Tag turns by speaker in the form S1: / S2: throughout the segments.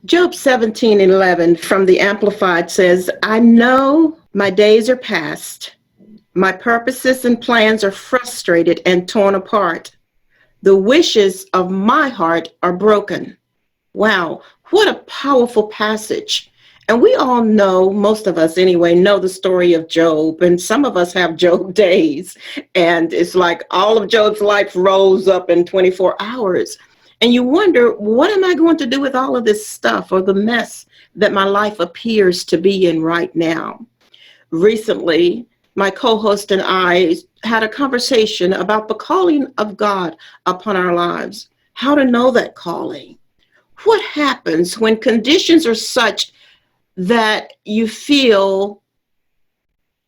S1: Job 17:11 from the Amplified says, I know my days are past. My purposes and plans are frustrated and torn apart. The wishes of my heart are broken. Wow, what a powerful passage. And we all know, most of us anyway, know the story of Job. And some of us have Job days. And it's like all of Job's life rolls up in 24 hours. And you wonder, what am I going to do with all of this stuff or the mess that my life appears to be in right now? Recently, my co-host and I had a conversation about the calling of God upon our lives, how to know that calling. What happens when conditions are such that you feel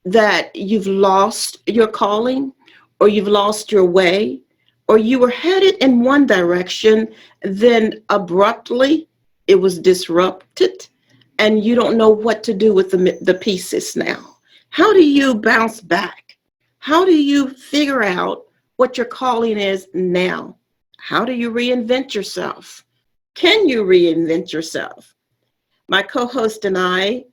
S1: that you've lost your calling or you've lost your way, or you were headed in one direction, then abruptly it was disrupted and you don't know what to do with the pieces now? How do you bounce back? How do you figure out what your calling is now? How do you reinvent yourself? Can you reinvent yourself? My co-host and I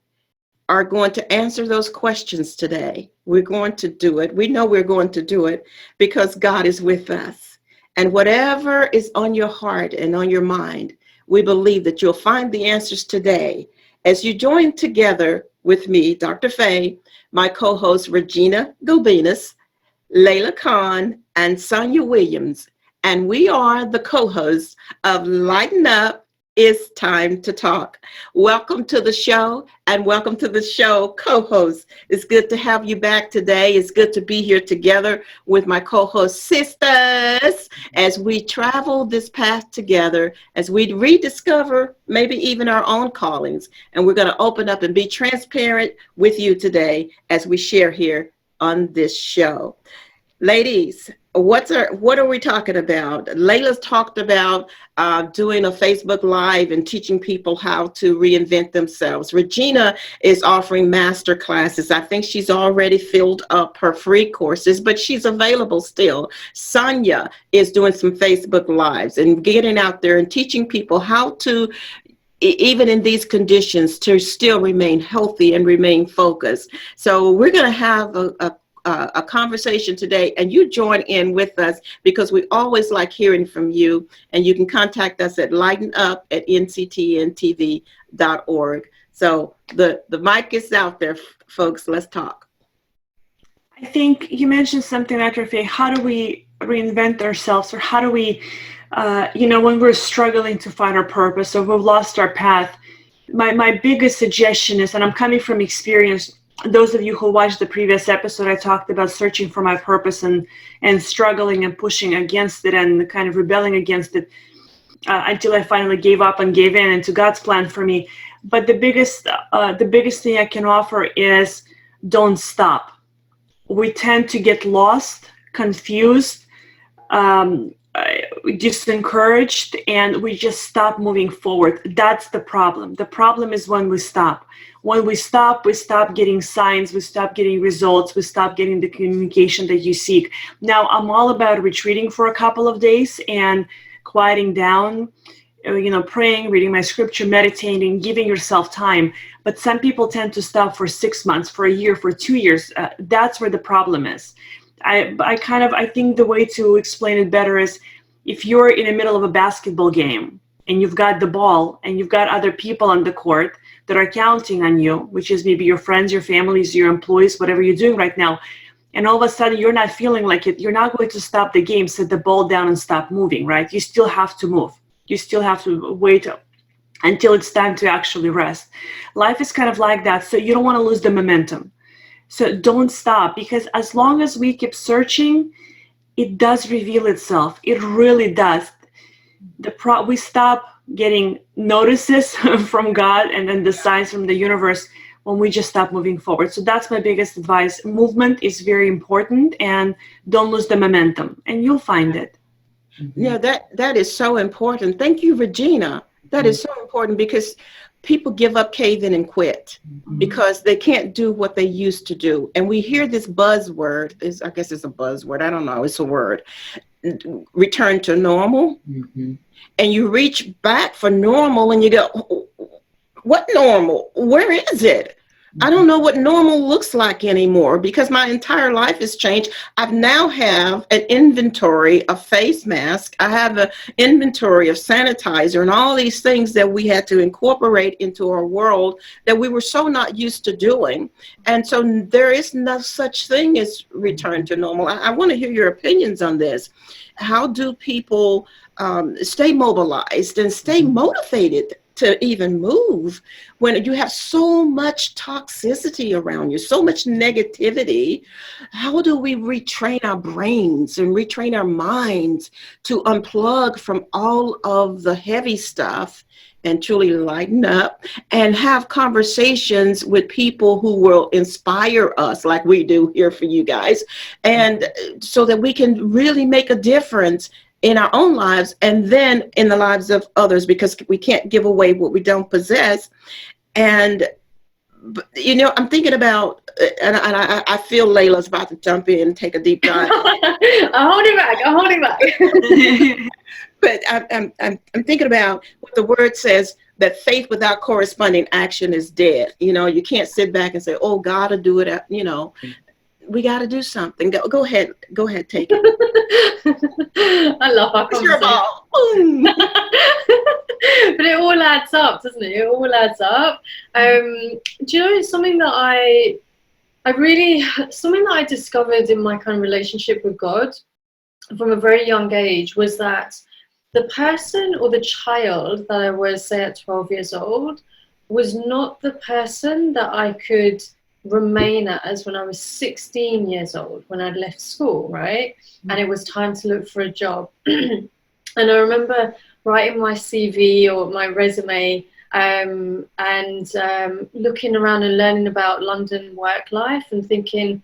S1: are going to answer those questions today. We're going to do it. We know we're going to do it because God is with us. And whatever is on your heart and on your mind, we believe that you'll find the answers today as you join together with me, Dr. Faye, my co-host Regina Gobinas, Layla Khan, and Sonia Williams. And we are the co-hosts of Lighten Up, It's Time to Talk. Welcome to the show, and welcome to the show, co-host. It's good to have you back today. It's good to be here together with my co-host sisters as we travel this path together, as we rediscover maybe even our own callings. And we're going to open up and be transparent with you today as we share here on this show. Ladies, what are we talking about? Layla's talked about doing a Facebook Live and teaching people how to reinvent themselves. Regina is offering master classes. I think she's already filled up her free courses, but she's available still. Sonia is doing some Facebook Lives and getting out there and teaching people how to, even in these conditions, to still remain healthy and remain focused. So we're going to have a conversation today, and you join in with us because we always like hearing from you, and you can contact us at lightenup@nctntv.org. So the mic is out there, folks. Let's talk.
S2: I think you mentioned something, Dr. Faye. How do we reinvent ourselves, or how do we, when we're struggling to find our purpose or we've lost our path? My biggest suggestion is, and I'm coming from experience, those of you who watched the previous episode, I talked about searching for my purpose and struggling and pushing against it and kind of rebelling against it until I finally gave up and gave in into God's plan for me. But the biggest thing I can offer is don't stop. We tend to get lost, confused, disencouraged, and we just stop moving forward. That's the problem. The problem is when we stop. When we stop getting signs, we stop getting results, we stop getting the communication that you seek. Now, I'm all about retreating for a couple of days and quieting down, praying, reading my scripture, meditating, giving yourself time. But some people tend to stop for 6 months, for a year, for 2 years. That's where the problem is. I think the way to explain it better is, if you're in the middle of a basketball game and you've got the ball and you've got other people on the court that are counting on you, which is maybe your friends, your families, your employees, whatever you're doing right now, and all of a sudden you're not feeling like it, you're not going to stop the game, set the ball down and stop moving, right? You still have to move. You still have to wait until it's time to actually rest. Life is kind of like that, so you don't want to lose the momentum. So don't stop, because as long as we keep searching, it does reveal itself. It really does. We stop getting notices from God and then the signs from the universe when we just stop moving forward. So that's my biggest advice. Movement is very important, and don't lose the momentum, and you'll find it.
S1: Yeah, that is so important. Thank you, Regina. That is so important, because people give up, cave in, and quit because they can't do what they used to do. And we hear this buzzword, I guess it's a buzzword, I don't know, it's a word, return to normal. And you reach back for normal and you go, What normal? Where is it? I don't know what normal looks like anymore because my entire life has changed. I've now have an inventory of face masks. I have an inventory of sanitizer and all these things that we had to incorporate into our world that we were so not used to doing. And so there is no such thing as return to normal. I want to hear your opinions on this. How do people stay mobilized and stay motivated to even move when you have so much toxicity around you, so much negativity? How do we retrain our brains and retrain our minds to unplug from all of the heavy stuff and truly lighten up and have conversations with people who will inspire us like we do here for you guys, and so that we can really make a difference in our own lives and then in the lives of others, because we can't give away what we don't possess. And you know, I'm thinking about, and I feel Layla's about to jump in and take a deep dive.
S3: I'm holding back. I'm holding back.
S1: But I'm thinking about what the word says, that faith without corresponding action is dead. You know, you can't sit back and say, "Oh, God will do it." You know, we got to do something. Go ahead, take it.
S3: I love our
S1: It's your
S3: conversation.
S1: ball. Boom.
S3: But it all adds up, doesn't it? It all adds up. Do you know something that something that I discovered in my kind of relationship with God from a very young age was that the person or the child that I was, say, at 12 years old was not the person that I could remain as when I was 16 years old, when I'd left school, right? And it was time to look for a job. And I remember writing my CV or my resume and looking around and learning about London work life and thinking,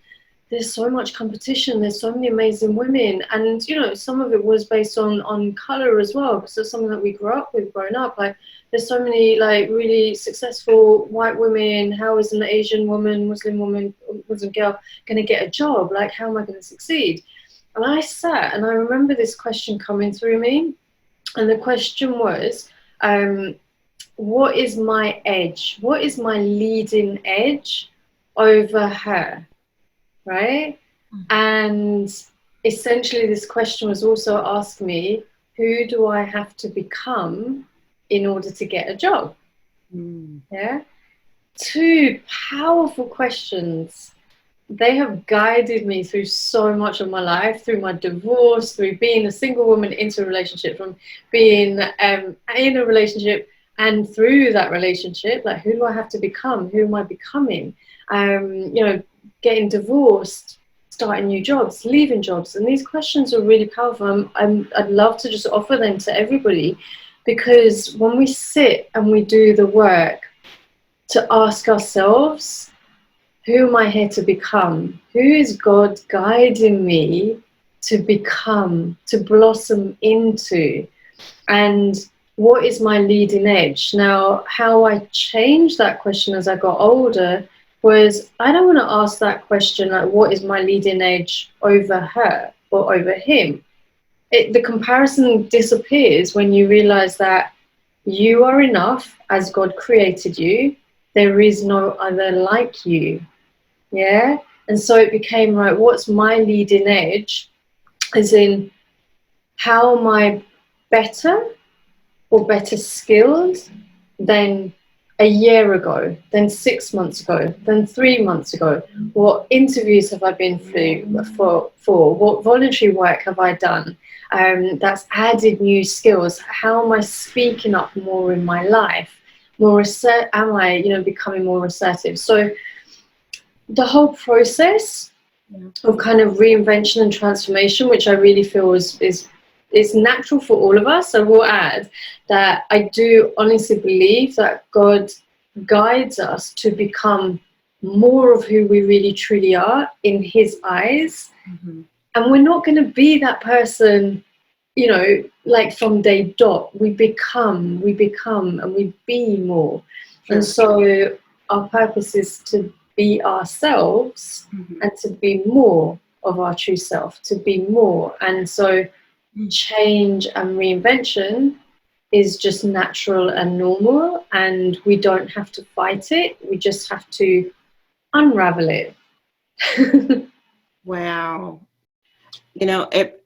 S3: there's so much competition, there's so many amazing women. And, you know, some of it was based on colour as well, because it's something that we grew up with growing up. Like, there's so many, like, really successful white women. How is an Asian woman, Muslim girl going to get a job? Like, how am I going to succeed? And I sat and I remember this question coming through me. And the question was, what is my edge? What is my leading edge over her? Right? And essentially this question was also asking me, who do I have to become in order to get a job? Yeah, two powerful questions. They have guided me through so much of my life, through my divorce, through being a single woman into a relationship, from being in a relationship, and through that relationship, like, who do I have to become? Who am I becoming? You know, getting divorced, starting new jobs, leaving jobs. And these questions are really powerful. I'd love to just offer them to everybody, because when we sit and we do the work to ask ourselves, who am I here to become? Who is God guiding me to become, to blossom into? And what is my leading edge? Now, how I changed that question as I got older was, I don't want to ask that question like, what is my leading edge over her or over him? The comparison disappears when you realize that you are enough as God created you. There is no other like you. Yeah. And so it became, right, what's my leading edge? As in, how am I better or better skilled than a year ago, than 6 months ago, than 3 months ago? What interviews have I been through for? What voluntary work have I done that's added new skills? How am I speaking up more in my life? Am I, you know, becoming more assertive? So the whole process of kind of reinvention and transformation, which I really feel is natural for all of us. I will add that I do honestly believe that God guides us to become more of who we really truly are in his eyes. And we're not going to be that person, you know, like from day dot. We become and we be more. Sure. And so our purpose is to be ourselves and to be more of our true self, to be more. And so change and reinvention is just natural and normal, and we don't have to fight it. We just have to unravel it.
S1: Wow.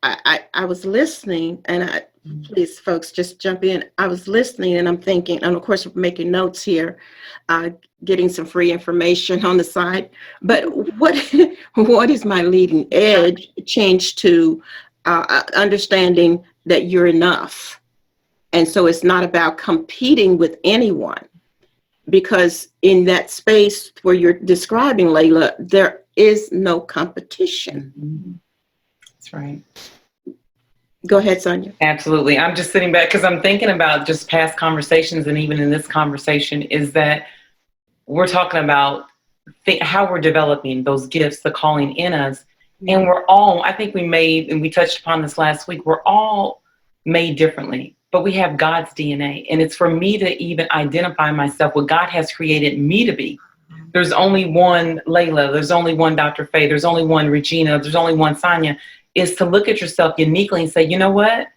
S1: I was listening, and please, folks, just jump in. I was listening, and I'm thinking, and of course, making notes here, getting some free information on the side. But what is my leading edge change to understanding that you're enough, and so it's not about competing with anyone, because in that space where you're describing, Layla, there is no competition.
S4: Mm-hmm. That's right.
S1: Go ahead, Sonia.
S4: Absolutely. I'm just sitting back because I'm thinking about just past conversations, and even in this conversation, is that we're talking about how we're developing those gifts, the calling in us. And we're all, I think we touched upon this last week, we're all made differently, but we have God's DNA. And it's for me to even identify myself, what God has created me to be. There's only one Layla, there's only one Dr. Faye, there's only one Regina, there's only one Sonia. Is to look at yourself uniquely and say, you know what?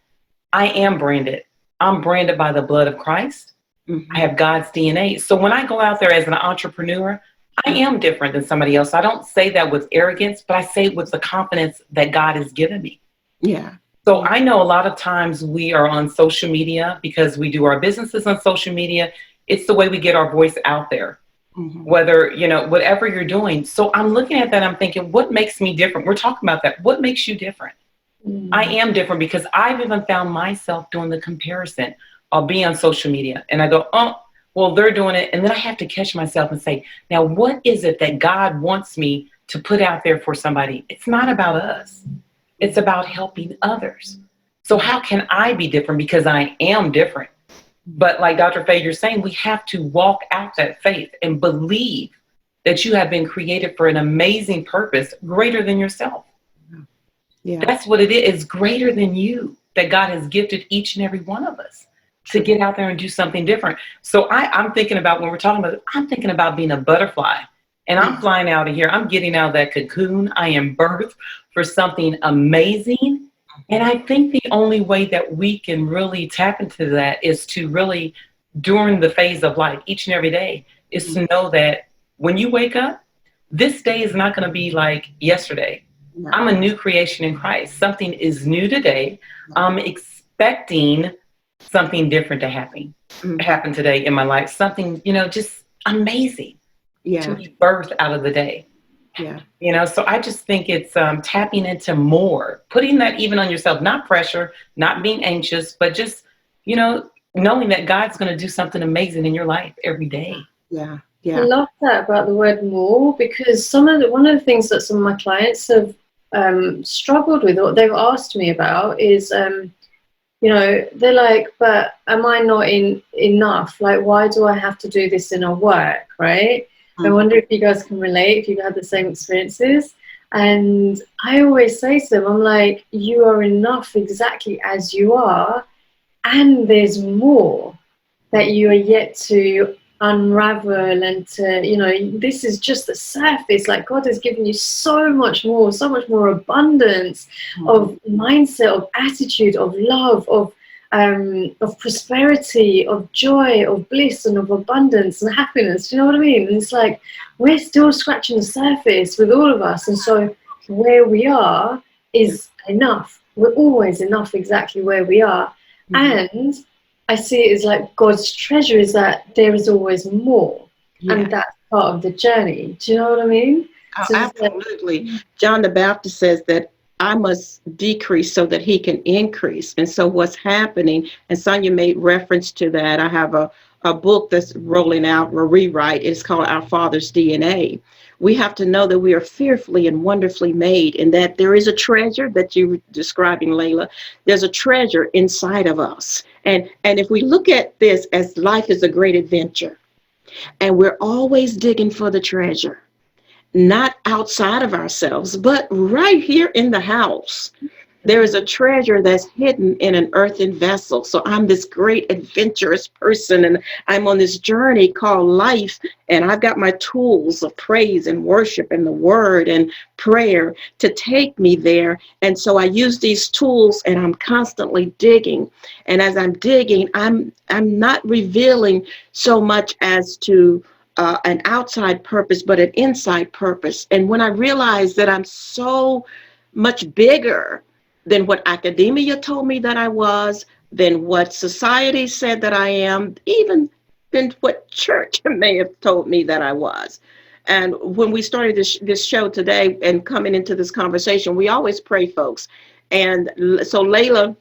S4: I am branded. I'm branded by the blood of Christ. Mm-hmm. I have God's DNA. So when I go out there as an entrepreneur, I am different than somebody else. I don't say that with arrogance, but I say it with the confidence that God has given me.
S1: Yeah.
S4: So I know a lot of times we are on social media because we do our businesses on social media. It's the way we get our voice out there. Mm-hmm. Whether, whatever you're doing. So I'm looking at that, I'm thinking, what makes me different? We're talking about that. What makes you different? Mm-hmm. I am different because I've even found myself doing the comparison. I'll be on social media and I go, oh, well, they're doing it. And then I have to catch myself and say, now, what is it that God wants me to put out there for somebody? It's not about us. It's about helping others. So how can I be different? Because I am different. But like Dr. Faye, you're saying, we have to walk out that faith and believe that you have been created for an amazing purpose greater than yourself. Yeah. That's what it is. It's greater than you, that God has gifted each and every one of us to get out there and do something different. So I'm thinking about, when we're talking about it, I'm thinking about being a butterfly, and I'm flying out of here. I'm getting out of that cocoon. I am birthed for something amazing. And I think the only way that we can really tap into that is to really, during the phase of life, each and every day, is to know that when you wake up, this day is not going to be like yesterday. No. I'm a new creation in Christ. Something is new today. I'm expecting something different to happen today in my life. Something, just amazing to be birthed out of the day. Yeah. So I just think it's tapping into more, putting that even on yourself, not pressure, not being anxious, but just, knowing that God's going to do something amazing in your life every day.
S1: Yeah.
S3: I love that about the word more, because one of the things that some of my clients have struggled with, or they've asked me about, is, they're like, but am I not enough? Like, why do I have to do this in our work, right? I wonder if you guys can relate, if you've had the same experiences. And I always say to them, I'm like, you are enough exactly as you are. And there's more that you are yet to unravel and to, this is just the surface. Like, God has given you so much more abundance of mindset, of attitude, of love, of prosperity, of joy, of bliss, and of abundance and happiness. Do you know what I mean? And it's like, we're still scratching the surface with all of us. And so where we are is enough. We're always enough exactly where we are. And I see it as like God's treasure is that there is always more. Yeah. And that's part of the journey. Do you know what I mean?
S1: Oh, so absolutely. John the Baptist says that I must decrease so that he can increase. And so what's happening, and Sonia made reference to that, I have a book that's rolling out, a rewrite. It's called Our Father's DNA. We have to know that we are fearfully and wonderfully made, and that there is a treasure that you were describing, Layla. There's a treasure inside of us. And if we look at this as life is a great adventure, and we're always digging for the treasure, not outside of ourselves, but right here in the house. There is a treasure that's hidden in an earthen vessel. So I'm this great adventurous person, and I'm on this journey called life. And I've got my tools of praise and worship and the word and prayer to take me there. And so I use these tools, and I'm constantly digging. And as I'm digging, I'm not revealing so much as to an outside purpose, but an inside purpose. And when I realize that I'm so much bigger than what academia told me that I was, than what society said that I am, even than what church may have told me that I was. And when we started this show today and coming into this conversation, we always pray, folks. And so Layla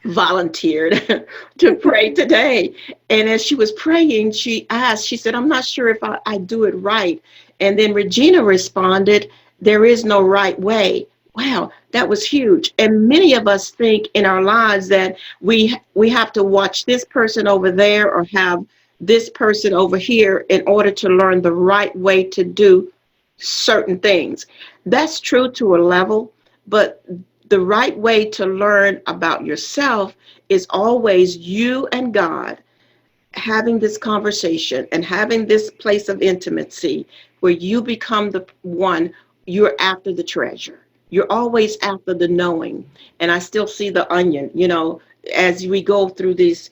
S1: volunteered to pray today. And as she was praying, she asked, she said, I'm not sure if I do it right. And then Regina responded, there is no right way. Wow, that was huge. And many of us think in our lives that we have to watch this person over there or have this person over here in order to learn the right way to do certain things. That's true to a level, but the right way to learn about yourself is always you and God having this conversation and having this place of intimacy where you become the one. You're after the treasure. You're always after the knowing. And I still see the onion, as we go through these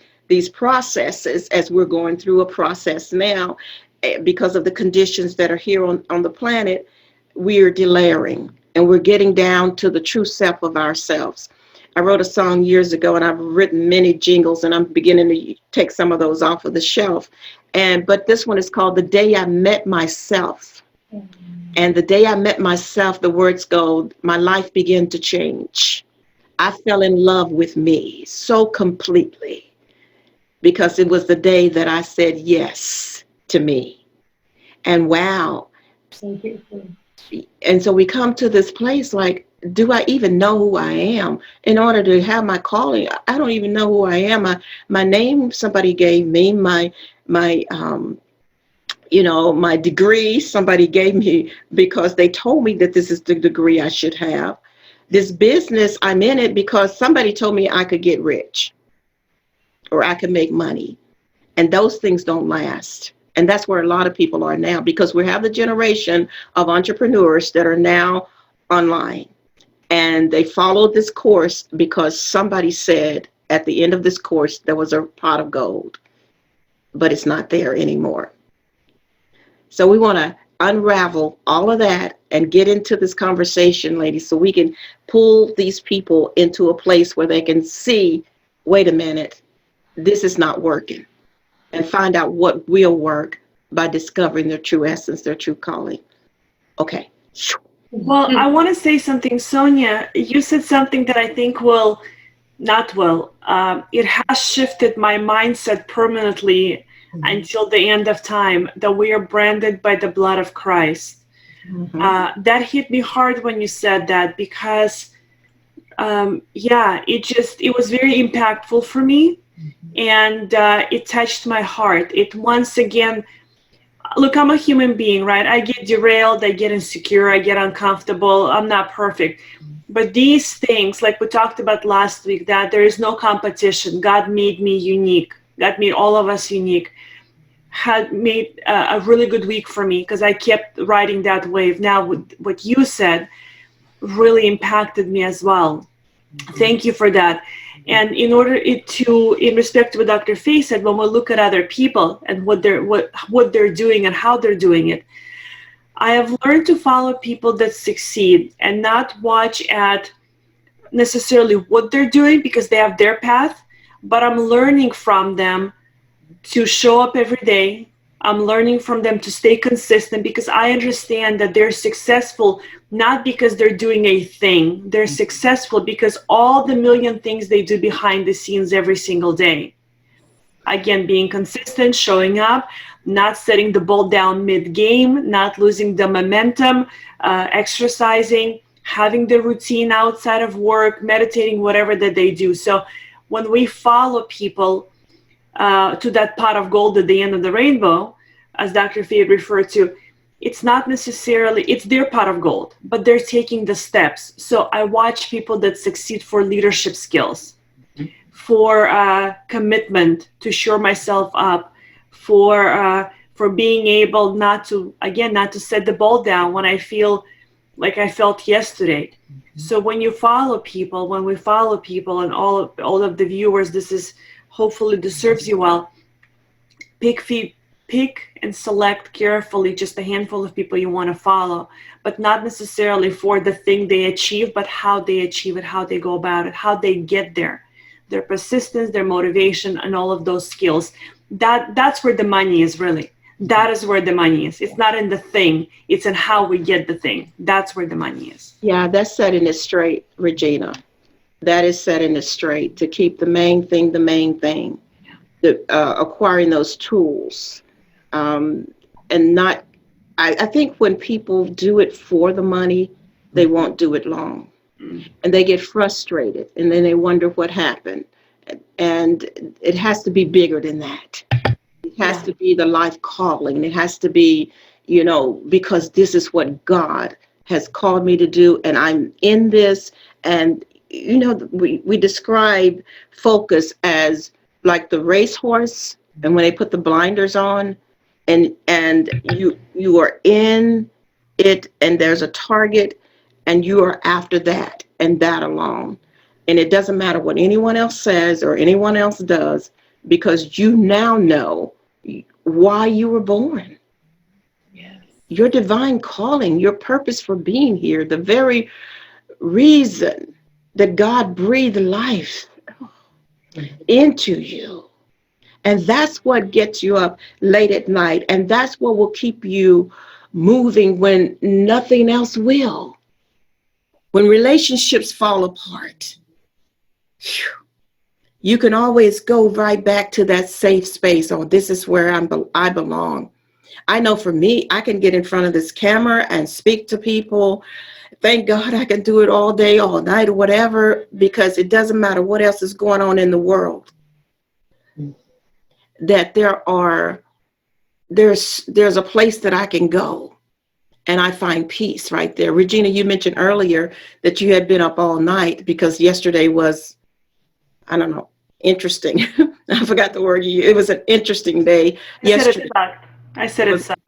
S1: processes, as we're going through a process now, because of the conditions that are here on the planet, we're delayering and we're getting down to the true self of ourselves. I wrote a song years ago, and I've written many jingles, and I'm beginning to take some of those off of the shelf. But this one is called The Day I Met Myself. And the day I met myself, the words go, my life began to change. I fell in love with me so completely because it was the day that I said yes to me. And wow.
S3: So beautiful.
S1: And so we come to this place like, do I even know who I am? In order to have my calling, I don't even know who I am. My name somebody gave me, my degree somebody gave me because they told me that this is the degree I should have. This business, I'm in it because somebody told me I could get rich or I could make money. And those things don't last. And that's where a lot of people are now, because we have the generation of entrepreneurs that are now online. And they followed this course because somebody said at the end of this course there was a pot of gold, but it's not there anymore. So we want to unravel all of that and get into this conversation, ladies, so we can pull these people into a place where they can see, wait a minute, this is not working, and find out what will work by discovering their true essence, their true calling. Okay.
S2: Well, I want to say something, Sonia. You said something that I think it has shifted my mindset permanently until the end of time, that we are branded by the blood of Christ. That hit me hard when you said that, because it was very impactful for me, and it touched my heart. It once again, look, I'm a human being, right? I get derailed, I get insecure, I get uncomfortable. I'm not perfect. But these things, like we talked about last week, that there is no competition. God made me unique. God made all of us unique. Had made a really good week for me because I kept riding that wave. Now, what you said really impacted me as well. Thank you for that. And in respect to what Dr. Faye said, when we look at other people and what they're doing and how they're doing it, I have learned to follow people that succeed and not watch at necessarily what they're doing because they have their path, but I'm learning from them to show up every day. I'm learning from them to stay consistent because I understand that they're successful not because they're doing a thing. They're successful because all the million things they do behind the scenes every single day. Again, being consistent, showing up, not setting the ball down mid-game, not losing the momentum, exercising, having the routine outside of work, meditating, whatever that they do. So when we follow people to that pot of gold at the end of the rainbow, as Dr. Faye referred to, it's not necessarily, it's their pot of gold, but they're taking the steps. So I watch people that succeed for leadership skills, for commitment, to shore myself up, for being able not to set the ball down when I feel like I felt yesterday. So when we follow people, and all of the viewers, this is hopefully this serves you well. Pick and select carefully just a handful of people you want to follow, but not necessarily for the thing they achieve, but how they achieve it, how they go about it, how they get there, their persistence, their motivation, and all of those skills. That's where the money is, really. That is where the money is. It's not in the thing, it's in how we get the thing. That's where the money is.
S1: Yeah, that's setting it straight, Regina. That is setting it straight, to keep the main thing the main thing. Acquiring those tools. And not, I think when people do it for the money, they won't do it long. And they get frustrated, and then they wonder what happened. And it has to be bigger than that. It has to be the life calling. It has to be, because this is what God has called me to do, and I'm in this. And, we describe focus as like the racehorse, and when they put the blinders on, and you are in it, and there's a target, and you are after that and that alone. And it doesn't matter what anyone else says or anyone else does, because you now know why you were born.
S4: Yes.
S1: Your divine calling, your purpose for being here, the very reason that God breathed life into you. And that's what gets you up late at night. And that's what will keep you moving when nothing else will. When relationships fall apart, you can always go right back to that safe space. Oh, this is where I belong. I know for me, I can get in front of this camera and speak to people. Thank God I can do it all day, all night, or whatever, because it doesn't matter what else is going on in the world. That there's a place that I can go, and I find peace right there. Regina, you mentioned earlier that you had been up all night because yesterday was, I don't know, interesting. I forgot the word you used. It was an interesting day yesterday.
S2: I said it sucked.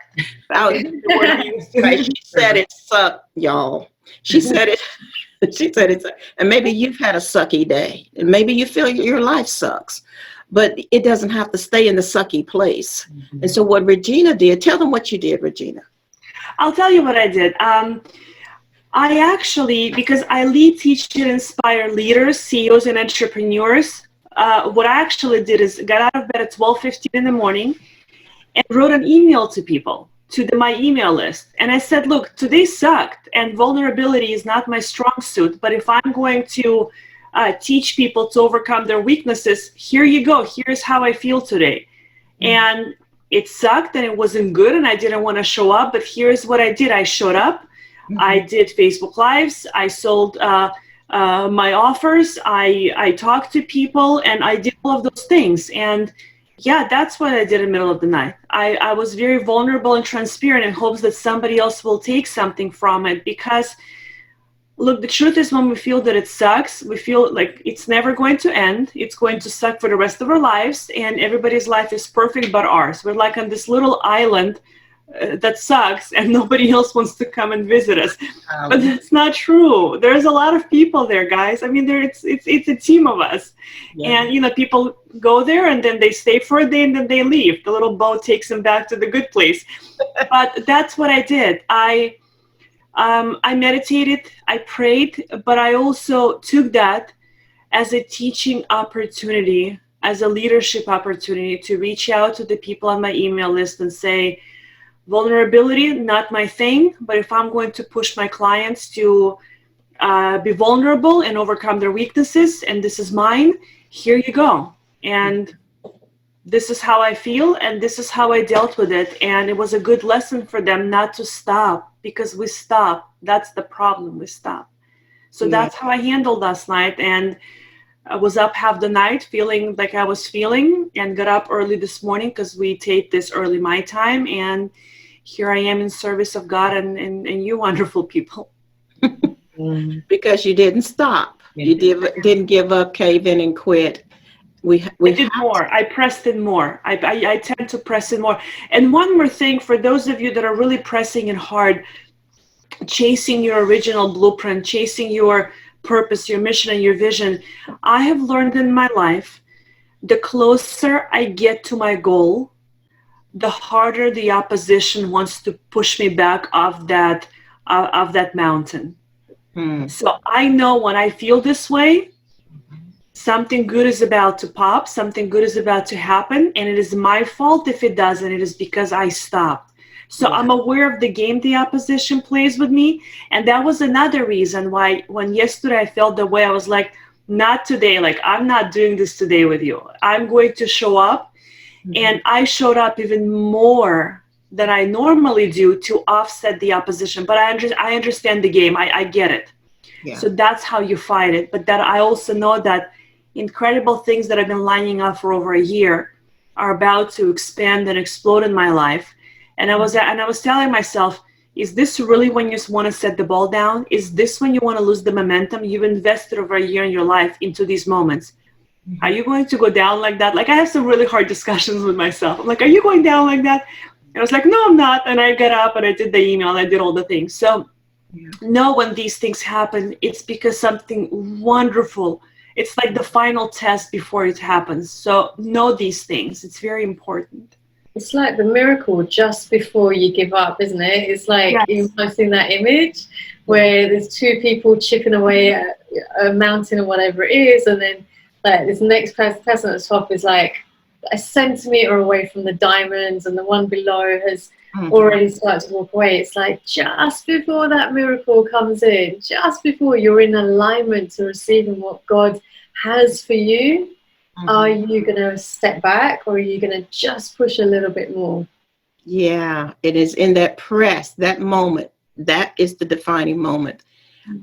S1: Right. She said it sucked, y'all. She said it. She said it sucked. And maybe you've had a sucky day, and maybe you feel your life sucks, but it doesn't have to stay in the sucky place. And so what Regina did, tell them what you did, Regina.
S2: I'll tell you what I did. I actually, because I lead, teach, and inspire leaders, CEOs, and entrepreneurs, what I actually did is got out of bed at 12:15 in the morning and wrote an email to people, to my email list. And I said, look, today sucked, and vulnerability is not my strong suit, but if I'm going to teach people to overcome their weaknesses, here you go. Here's how I feel today. And it sucked, and it wasn't good, and I didn't want to show up, but here's what I did. I showed up. I did Facebook Lives. I sold my offers. I talked to people, and I did all of those things. And yeah, that's what I did in the middle of the night. I was very vulnerable and transparent in hopes that somebody else will take something from it. Because, look, the truth is, when we feel that it sucks, we feel like it's never going to end. It's going to suck for the rest of our lives, and everybody's life is perfect but ours. We're like on this little island that sucks, and nobody else wants to come and visit us. But that's not true. There's a lot of people there, guys. I mean, it's a team of us. Yeah. And people go there, and then they stay for a day, and then they leave. The little boat takes them back to the good place. But that's what I did. I meditated, I prayed, but I also took that as a teaching opportunity, as a leadership opportunity to reach out to the people on my email list and say, vulnerability, not my thing, but if I'm going to push my clients to be vulnerable and overcome their weaknesses, and this is mine, here you go. And this is how I feel, and this is how I dealt with it. And it was a good lesson for them not to stop, because we stop. That's the problem, we stop. So that's how I handled last night. And I was up half the night feeling like I was feeling, and got up early this morning because we taped this early my time. And here I am in service of God and you wonderful people.
S1: Because you didn't stop. You didn't give up, cave in, and quit. We
S2: I did more. I pressed in more. I tend to press in more. And one more thing, for those of you that are really pressing in hard, chasing your original blueprint, chasing your purpose, your mission, and your vision, I have learned in my life, the closer I get to my goal, the harder the opposition wants to push me back off that mountain. So I know when I feel this way, something good is about to pop, something good is about to happen, and it is my fault if it doesn't. It is because I stopped. So I'm aware of the game the opposition plays with me, and that was another reason why when yesterday I felt the way, I was like, not today, like I'm not doing this today with you. I'm going to show up, and I showed up even more than I normally do to offset the opposition. But I understand the game. I get it. Yeah. So that's how you fight it. But that I also know that incredible things that have been lining up for over a year are about to expand and explode in my life. And I was telling myself, is this really when you want to set the ball down? Is this when you want to lose the momentum? You've invested over a year in your life into these moments. Are you going to go down like that? Like, I have some really hard discussions with myself. I'm like, are you going down like that? And I was like, no, I'm not. And I got up and I did the email and I did all the things. So know when these things happen, it's because something wonderful. It's like the final test before it happens. So know these things. It's very important.
S3: It's like the miracle just before you give up, isn't it? It's like you've seen that image where there's two people chipping away at a mountain or whatever it is, and then like this next person at the top is like a centimeter away from the diamonds, and the one below has already started to walk away. It's like just before that miracle comes in, just before you're in alignment to receiving what God has for you, are you going to step back, or are you going to just push a little bit more?
S1: Yeah, it is in that press, that moment. That is the defining moment.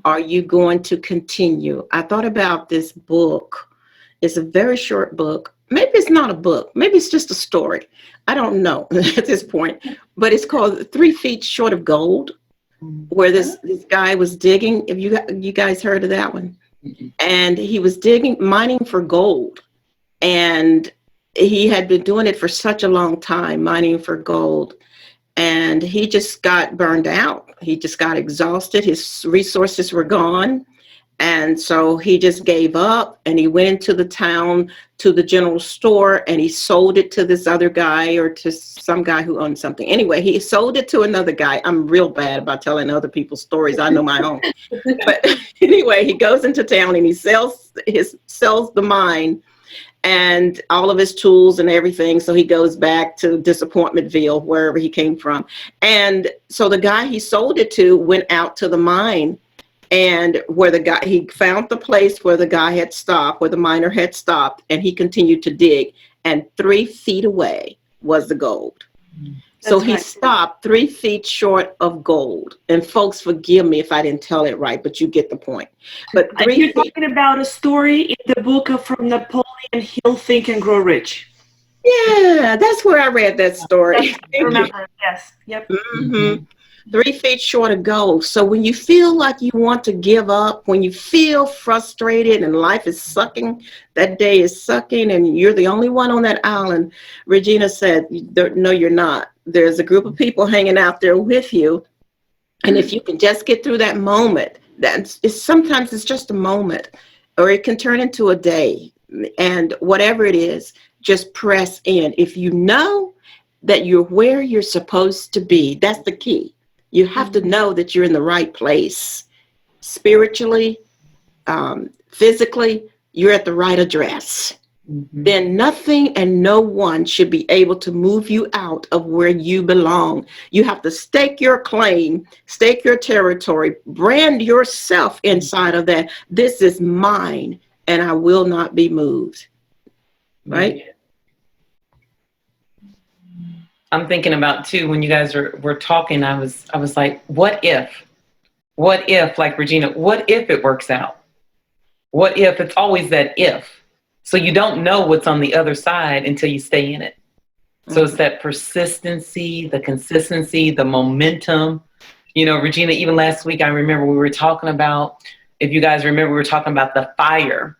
S1: Are you going to continue? I thought about this book. It's a very short book. Maybe it's not a book. Maybe it's just a story. I don't know at this point. But it's called 3 Feet Short of Gold, where this guy was digging. Have you guys heard of that one? And he was mining for gold. And he had been doing it for such a long time, mining for gold. And he just got burned out. He just got exhausted. His resources were gone. And so he just gave up, and he went into the town to the general store, and he sold it to this other guy, or to some guy who owned something. Anyway, he sold it to another guy. I'm real bad about telling other people's stories. I know my own. But anyway, he goes into town and he sells the mine and all of his tools and everything. So he goes back to Disappointmentville, wherever he came from. And so the guy he sold it to went out to the mine, and he found the place where the guy had stopped, where the miner had stopped, and he continued to dig. And 3 feet away was the gold. So he stopped 3 feet short of gold. And folks, forgive me if I didn't tell it right, but you get the point. But
S2: you're talking about a story in the book from Napoleon Hill, Think and Grow Rich.
S1: Yeah, that's where I read that story.
S2: I remember, yes. Yep.
S1: 3 feet short of gold. So when you feel like you want to give up, when you feel frustrated and life is sucking, that day is sucking, and you're the only one on that island, Regina said, no, you're not. There's a group of people hanging out there with you. And if you can just get through that moment, sometimes it's just a moment, or it can turn into a day. And whatever it is, just press in. If you know that you're where you're supposed to be, that's the key. You have to know that you're in the right place. Spiritually, physically, you're at the right address. Then nothing and no one should be able to move you out of where you belong. You have to stake your claim, stake your territory, brand yourself inside of that. This is mine, and I will not be moved. Right?
S4: I'm thinking about too, when you guys were talking, I was like, what if, like Regina, what if it works out? What if? It's always that if. So you don't know what's on the other side until you stay in it. So it's that persistency, the consistency, the momentum. You know, Regina, even last week, I remember we were talking about, if you guys remember, we were talking about the fire.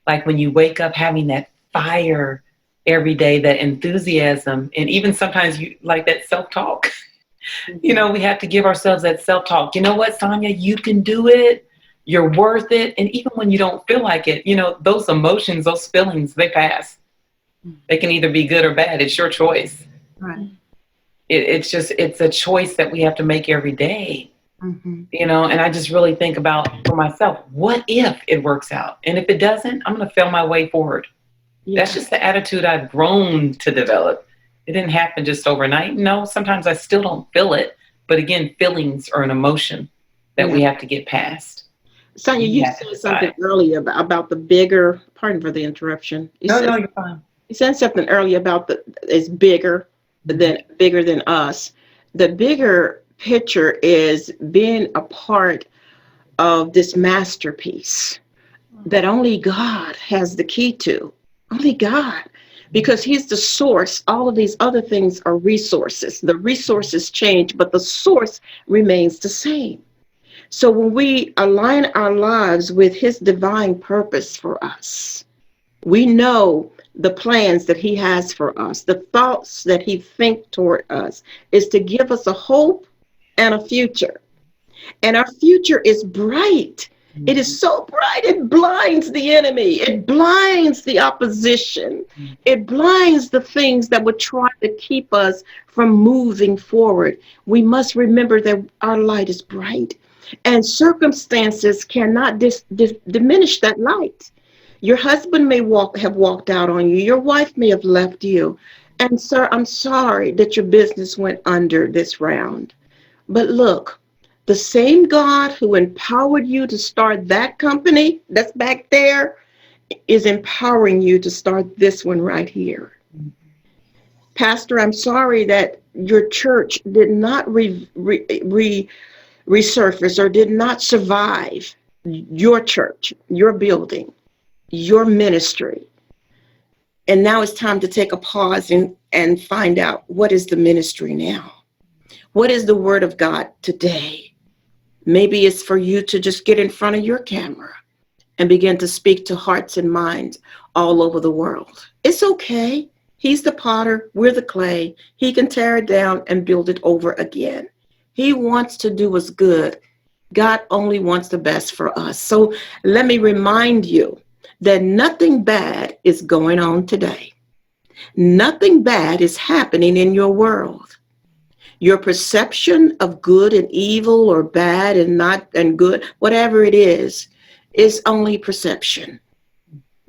S4: Like when you wake up having that fire every day, that enthusiasm, and even sometimes you like that self-talk. You know, we have to give ourselves that self-talk. You know what, Sonia, you can do it. You're worth it. And even when you don't feel like it, you know, those emotions, those feelings, they pass. They can either be good or bad. It's your choice.
S1: Right.
S4: It's a choice that we have to make every day. You know, and I just really think about for myself, what if it works out? And if it doesn't, I'm going to feel my way forward. Yeah. That's just the attitude I've grown to develop. It didn't happen just overnight. No, sometimes I still don't feel it. But again, feelings are an emotion that we have to get past.
S1: Sonia, you said something earlier about the bigger, pardon for the interruption.
S4: No, you're fine.
S1: You said something earlier about it's bigger than us. The bigger picture is being a part of this masterpiece that only God has the key to. Only God. Because he's the source. All of these other things are resources. The resources change, but the source remains the same. So when we align our lives with his divine purpose for us, we know the plans that he has for us, the thoughts that he thinks toward us is to give us a hope and a future. And our future is bright. It is so bright, it blinds the enemy. It blinds the opposition. It blinds the things that would try to keep us from moving forward. We must remember that our light is bright, and circumstances cannot diminish that light. Your husband may have walked out on you. Your wife may have left you. And sir, I'm sorry that your business went under this round. But look, the same God who empowered you to start that company that's back there is empowering you to start this one right here. Pastor, I'm sorry that your church did not resurface or did not survive. Your church, your building, your ministry. And now it's time to take a pause and find out, what is the ministry now? What is the word of God today? Maybe it's for you to just get in front of your camera and begin to speak to hearts and minds all over the world. It's okay. He's the potter, we're the clay. He can tear it down and build it over again. He wants to do us good. God only wants the best for us. So let me remind you that nothing bad is going on today. Nothing bad is happening in your world. Your perception of good and evil or bad and not and good, whatever it is only perception.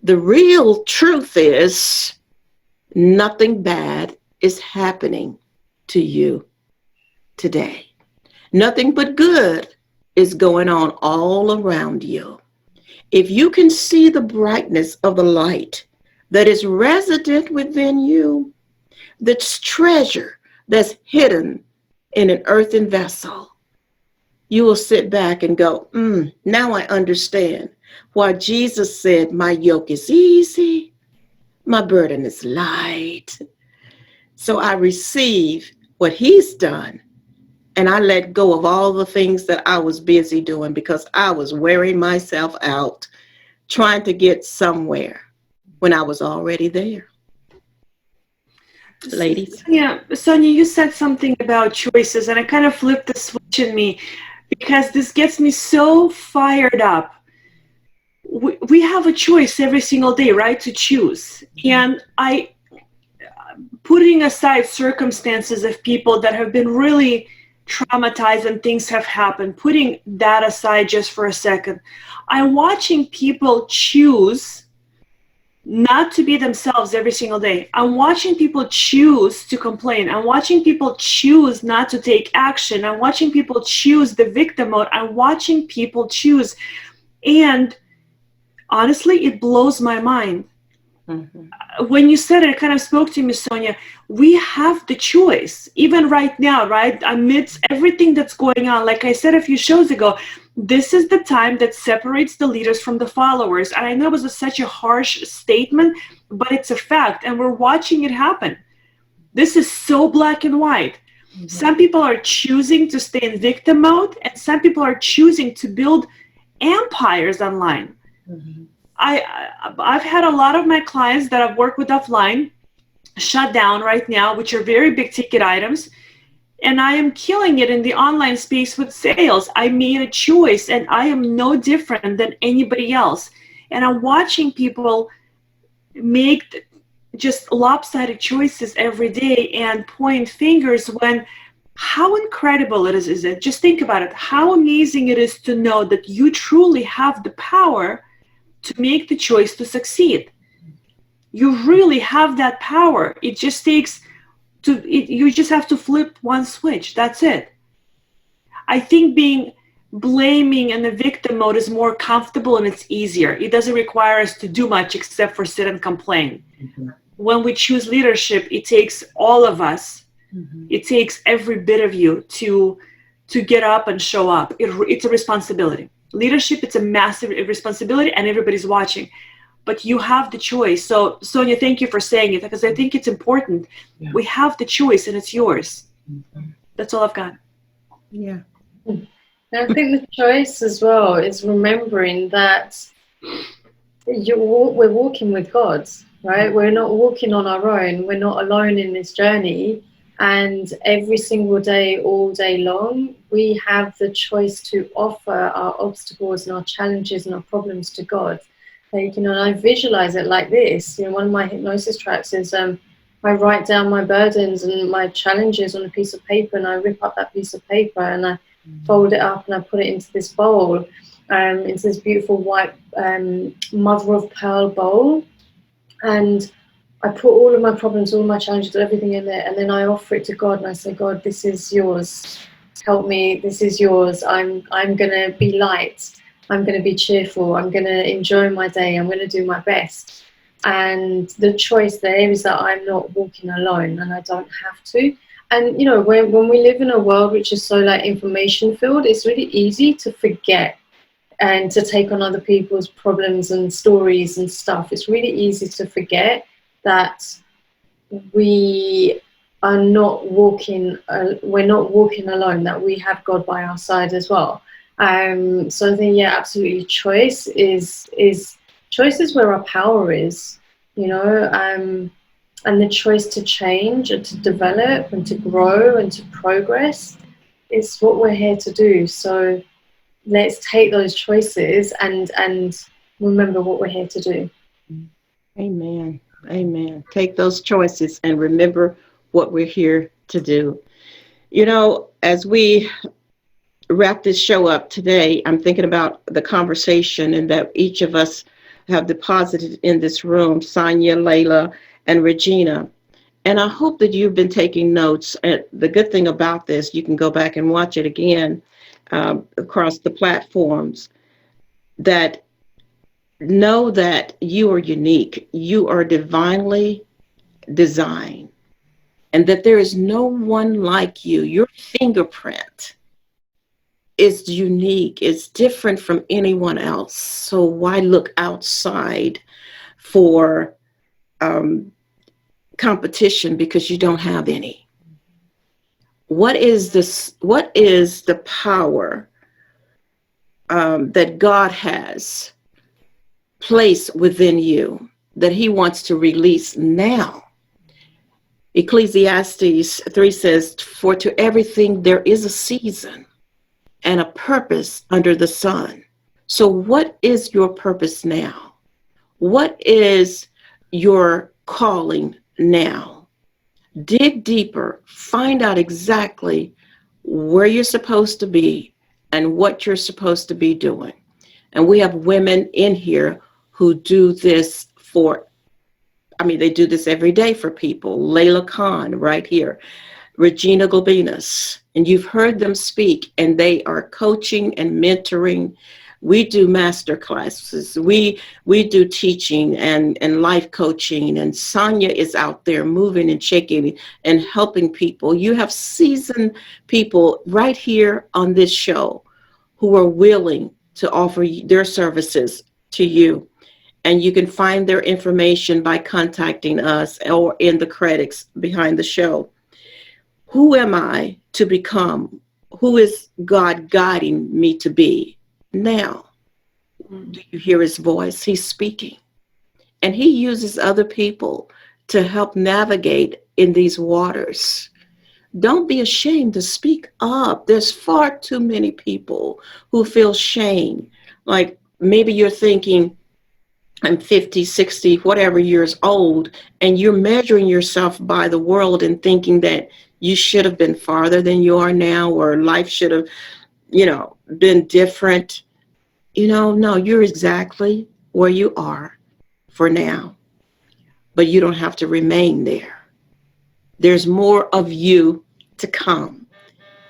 S1: The real truth is nothing bad is happening to you today. Nothing but good is going on all around you. If you can see the brightness of the light that is resident within you, this treasure that's hidden in an earthen vessel, you will sit back and go, now I understand why Jesus said, my yoke is easy, my burden is light. So I receive what he's done, and I let go of all the things that I was busy doing because I was wearing myself out trying to get somewhere when I was already there. Ladies.
S2: Yeah, Sonia, you said something about choices, and I kind of flipped the switch in me because this gets me so fired up. We have a choice every single day, right, to choose. And putting aside circumstances of people that have been really traumatized and things have happened, putting that aside just for a second, I'm watching people choose not to be themselves every single day. I'm watching people choose to complain. I'm watching people choose not to take action. I'm watching people choose the victim mode. I'm watching people choose. And honestly, it blows my mind. Mm-hmm. When you said it, it kind of spoke to me, Sonia. We have the choice, even right now, right? Amidst everything that's going on. Like I said a few shows ago, this is the time that separates the leaders from the followers. And I know it was such a harsh statement, but it's a fact. And we're watching it happen. This is so black and white. Mm-hmm. Some people are choosing to stay in victim mode, and some people are choosing to build empires online. Mm-hmm. I've had a lot of my clients that I've worked with offline shut down right now, which are very big ticket items. And I am killing it in the online space with sales. I made a choice, and I am no different than anybody else. And I'm watching people make just lopsided choices every day and point fingers when how incredible it is it? Just think about it. How amazing it is to know that you truly have the power to make the choice to succeed. You really have that power. It just takes you just have to flip one switch. That's it. I think being blaming in the victim mode is more comfortable and it's easier. It doesn't require us to do much except for sit and complain. Mm-hmm. When we choose leadership, it takes all of us. Mm-hmm. It takes every bit of you to get up and show up. It's a responsibility. Leadership, it's a massive responsibility, and everybody's watching. But you have the choice. So, Sonia, thank you for saying it, because I think it's important. Yeah. We have the choice, and it's yours. Mm-hmm. That's all I've got.
S1: Yeah.
S3: And I think the choice as well is remembering that we're walking with God, right? We're not walking on our own. We're not alone in this journey. And every single day, all day long, we have the choice to offer our obstacles and our challenges and our problems to God. Like, and I visualize it like this. One of my hypnosis tracks is I write down my burdens and my challenges on a piece of paper, and I rip up that piece of paper and I fold it up and I put it into this bowl, into this beautiful white mother of pearl bowl. And I put all of my problems, all my challenges, everything in there, and then I offer it to God, and I say, God, this is yours. Help me. This is yours. I'm going to be light. I'm going to be cheerful. I'm going to enjoy my day. I'm going to do my best. And the choice there is that I'm not walking alone, and I don't have to. And, when we live in a world which is so information filled, it's really easy to forget and to take on other people's problems and stories and stuff. It's really easy to forget that we are not walking, we're not walking alone, that we have God by our side as well. So I think, absolutely, choice is where our power is, and the choice to change and to develop and to grow and to progress is what we're here to do. So let's take those choices and remember what we're here to do.
S1: Amen. Amen. Take those choices and remember what we're here to do. As we wrap this show up today, I'm thinking about the conversation and that each of us have deposited in this room, Sonia, Layla, and Regina. And I hope that you've been taking notes. And the good thing about this, you can go back and watch it again across the platforms, that know that you are unique. You are divinely designed, and that there is no one like you. Your fingerprint is unique. It's different from anyone else. So why look outside for competition, because you don't have any? What is the power that God has placed within you that he wants to release now? Ecclesiastes 3 says, for to everything there is a season and a purpose under the sun. So what is your purpose now? What is your calling now? Dig deeper, find out exactly where you're supposed to be and what you're supposed to be doing. And we have women in here who do this they do this every day for people. Layla Khan right here, Regina Globinas, and you've heard them speak, and they are coaching and mentoring. We do master classes. We do teaching and life coaching, and Sonia is out there moving and shaking and helping people. You have seasoned people right here on this show who are willing to offer their services to you. And you can find their information by contacting us or in the credits behind the show. Who am I to become? Who is God guiding me to be? Now, do you hear his voice? He's speaking. And he uses other people to help navigate in these waters. Don't be ashamed to speak up. There's far too many people who feel shame. Like maybe you're thinking, I'm 50, 60, whatever years old, and you're measuring yourself by the world and thinking that you should have been farther than you are now, or life should have, been different. No, you're exactly where you are for now, but you don't have to remain there. There's more of you to come.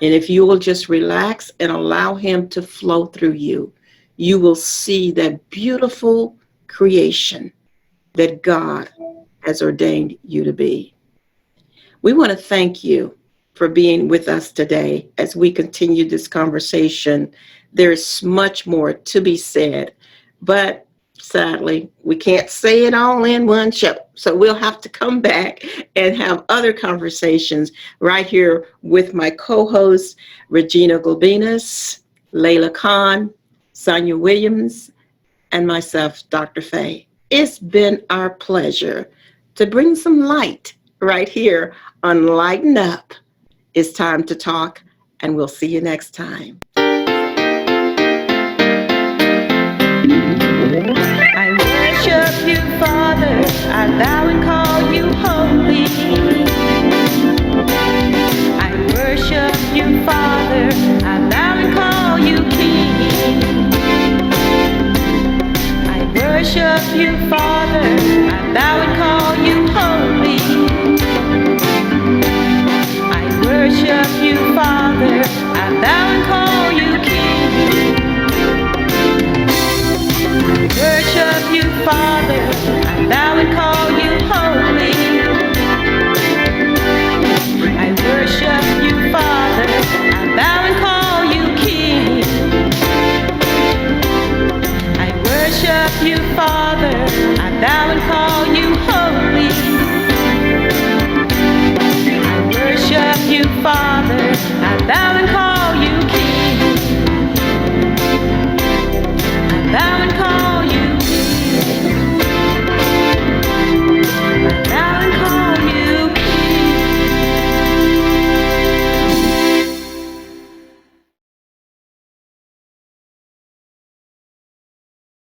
S1: And if you will just relax and allow him to flow through you, you will see that beautiful creation that God has ordained you to be. We want to thank you for being with us today as we continue this conversation. There's much more to be said, but sadly, we can't say it all in one show. So we'll have to come back and have other conversations right here with my co-hosts, Regina Globinas, Layla Khan, Sonia Williams, and myself, Dr. Faye. It's been our pleasure to bring some light right here on Lighten Up. It's time to talk, and we'll see you next time.
S5: I worship you, Father. I bow and call you holy. I worship you, Father. I bow and call you King. I worship you, Father. I bow and call you holy. I worship you, Father. I bow and call you King. Worship you, Father. I bow and call you holy. I worship you, Father. I bow and call you King. I worship you, Father. I bow and call you holy. I worship you, Father. I bow and